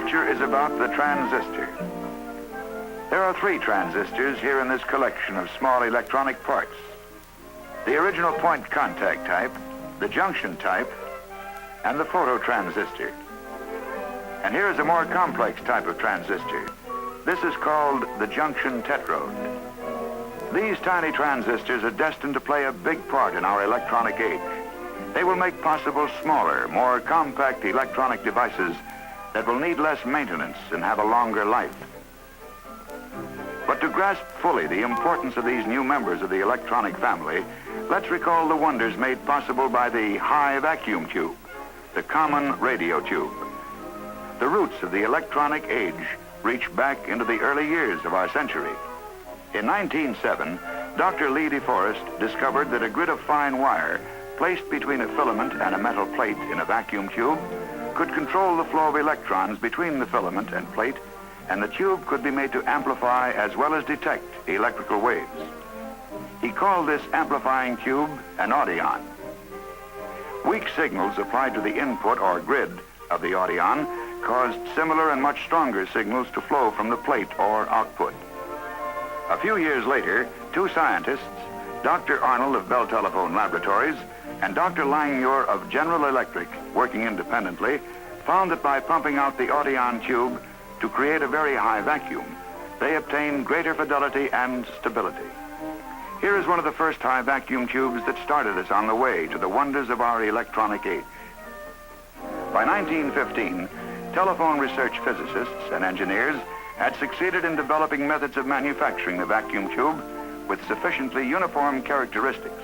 picture is about the transistor. There are 3 transistors here in this collection of small electronic parts. The original point contact type, the junction type, and the phototransistor. And here is a more complex type of transistor. This is called the junction tetrode. These tiny transistors are destined to play a big part in our electronic age. They will make possible smaller, more compact electronic devices that will need less maintenance and have a longer life. But to grasp fully the importance of these new members of the electronic family, let's recall the wonders made possible by the high vacuum tube, the common radio tube. The roots of the electronic age reach back into the early years of our century. In 1907, Dr. Lee DeForest discovered that a grid of fine wire placed between a filament and a metal plate in a vacuum tube could control the flow of electrons between the filament and plate, and the tube could be made to amplify as well as detect electrical waves. He called this amplifying tube an audion. Weak signals applied to the input or grid of the audion caused similar and much stronger signals to flow from the plate or output. A few years later, 2 scientists, Dr. Arnold of Bell Telephone Laboratories and Dr. Langmuir of General Electric, working independently, found that by pumping out the audion tube to create a very high vacuum, they obtained greater fidelity and stability. Here is one of the first high vacuum tubes that started us on the way to the wonders of our electronic age. By 1915, telephone research physicists and engineers had succeeded in developing methods of manufacturing the vacuum tube with sufficiently uniform characteristics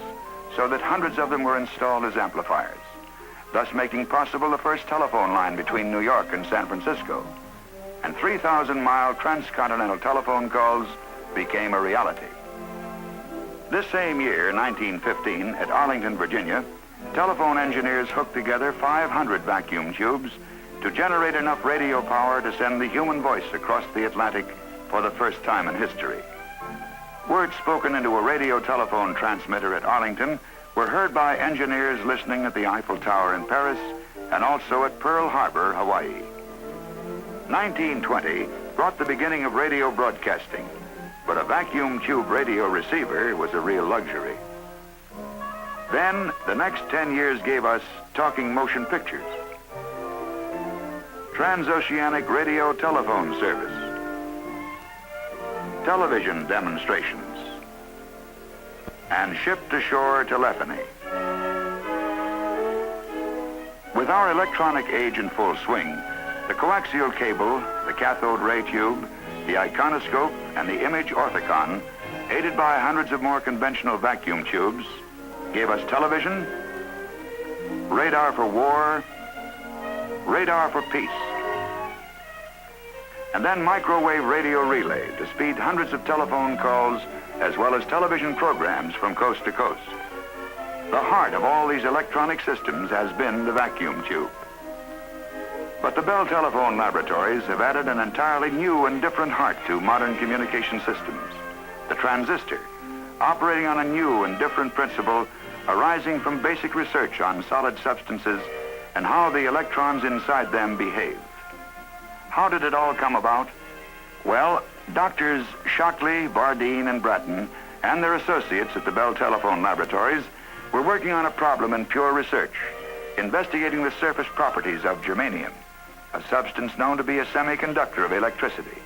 so that hundreds of them were installed as amplifiers, thus making possible the first telephone line between New York and San Francisco. And 3,000-mile transcontinental telephone calls became a reality. This same year, 1915, at Arlington, Virginia, telephone engineers hooked together 500 vacuum tubes to generate enough radio power to send the human voice across the Atlantic for the first time in history. Words spoken into a radio telephone transmitter at Arlington were heard by engineers listening at the Eiffel Tower in Paris and also at Pearl Harbor, Hawaii. 1920 brought the beginning of radio broadcasting, but a vacuum tube radio receiver was a real luxury. Then, the next 10 years gave us talking motion pictures, transoceanic radio telephone service, television demonstrations, and ship-to-shore telephony. With our electronic age in full swing, the coaxial cable, the cathode ray tube, the iconoscope, and the image orthicon, aided by hundreds of more conventional vacuum tubes, gave us television, radar for war, radar for peace, and then microwave radio relay to speed hundreds of telephone calls as well as television programs from coast to coast. The heart of all these electronic systems has been the vacuum tube. But the Bell Telephone Laboratories have added an entirely new and different heart to modern communication systems, the transistor, operating on a new and different principle arising from basic research on solid substances and how the electrons inside them behave. How did it all come about? Well, doctors Shockley, Bardeen, and Bratton and their associates at the Bell Telephone Laboratories were working on a problem in pure research, investigating the surface properties of germanium, a substance known to be a semiconductor of electricity.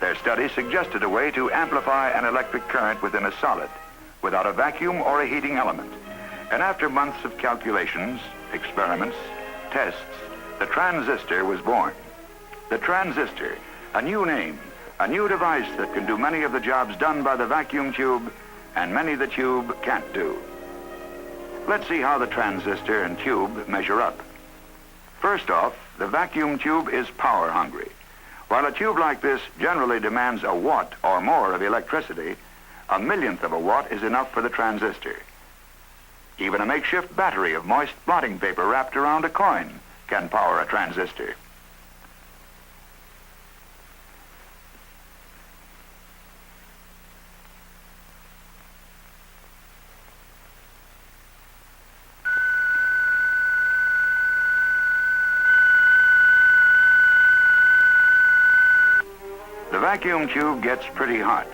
Their study suggested a way to amplify an electric current within a solid, without a vacuum or a heating element. And after months of calculations, experiments, tests, the transistor was born. The transistor, a new name, a new device that can do many of the jobs done by the vacuum tube and many the tube can't do. Let's see how the transistor and tube measure up. First off, the vacuum tube is power hungry. While a tube like this generally demands a watt or more of electricity, a millionth of a watt is enough for the transistor. Even a makeshift battery of moist blotting paper wrapped around a coin can power a transistor. vacuum tube gets pretty hot,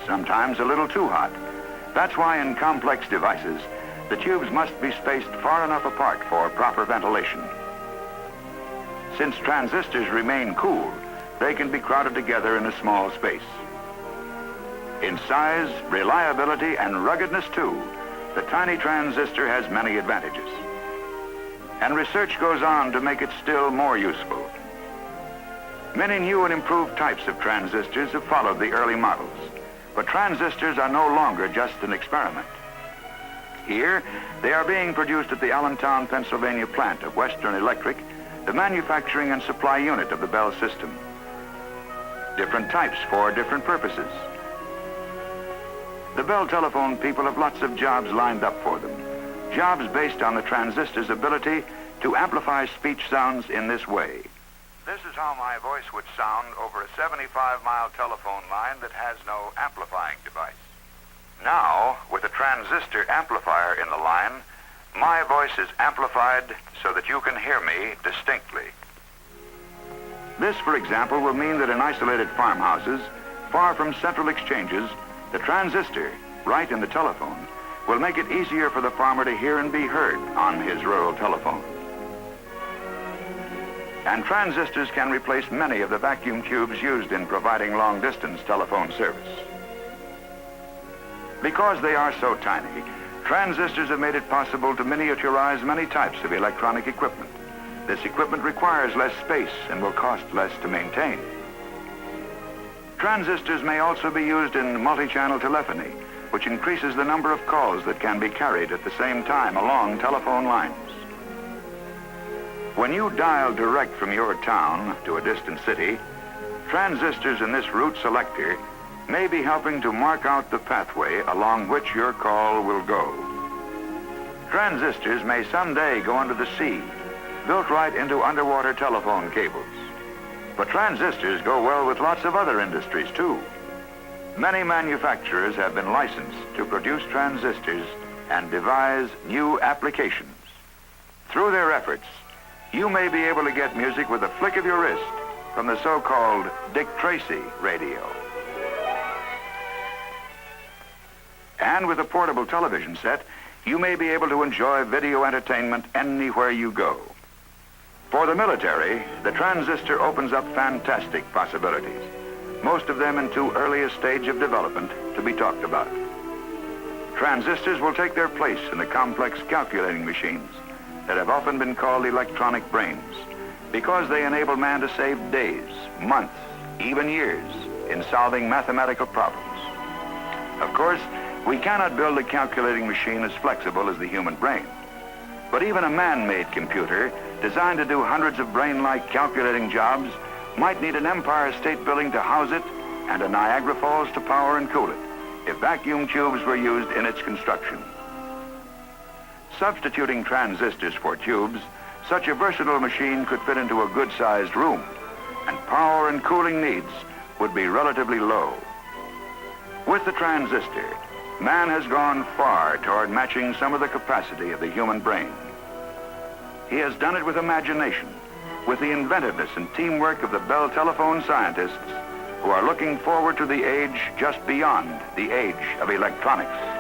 sometimes a little too hot. That's why in complex devices, the tubes must be spaced far enough apart for proper ventilation. Since transistors remain cool, they can be crowded together in a small space. In size, reliability, and ruggedness too, the tiny transistor has many advantages. And research goes on to make it still more useful. Many new and improved types of transistors have followed the early models, but transistors are no longer just an experiment. Here, they are being produced at the Allentown, Pennsylvania plant of Western Electric, the manufacturing and supply unit of the Bell system. Different types for different purposes. The Bell telephone people have lots of jobs lined up for them. Jobs based on the transistor's ability to amplify speech sounds in this way. This is how my voice would sound over a 75-mile telephone line that has no amplifying device. Now, with a transistor amplifier in the line, my voice is amplified so that you can hear me distinctly. This, for example, will mean that in isolated farmhouses, far from central exchanges, the transistor, right in the telephone, will make it easier for the farmer to hear and be heard on his rural telephone. And transistors can replace many of the vacuum tubes used in providing long-distance telephone service. Because they are so tiny, transistors have made it possible to miniaturize many types of electronic equipment. This equipment requires less space and will cost less to maintain. Transistors may also be used in multi-channel telephony, which increases the number of calls that can be carried at the same time along telephone lines. When you dial direct from your town to a distant city, transistors in this route selector may be helping to mark out the pathway along which your call will go. Transistors may someday go under the sea, built right into underwater telephone cables. But transistors go well with lots of other industries too. Many manufacturers have been licensed to produce transistors and devise new applications. Through their efforts, you may be able to get music with a flick of your wrist from the so-called Dick Tracy radio. And with a portable television set, you may be able to enjoy video entertainment anywhere you go. For the military, the transistor opens up fantastic possibilities, most of them in too early a stage of development to be talked about. Transistors will take their place in the complex calculating machines that have often been called electronic brains because they enable man to save days, months, even years in solving mathematical problems. Of course, we cannot build a calculating machine as flexible as the human brain, but even a man-made computer designed to do hundreds of brain-like calculating jobs might need an Empire State Building to house it and a Niagara Falls to power and cool it if vacuum tubes were used in its construction. Substituting transistors for tubes, such a versatile machine could fit into a good-sized room, and power and cooling needs would be relatively low. With the transistor, man has gone far toward matching some of the capacity of the human brain. He has done it with imagination, with the inventiveness and teamwork of the Bell telephone scientists who are looking forward to the age just beyond the age of electronics.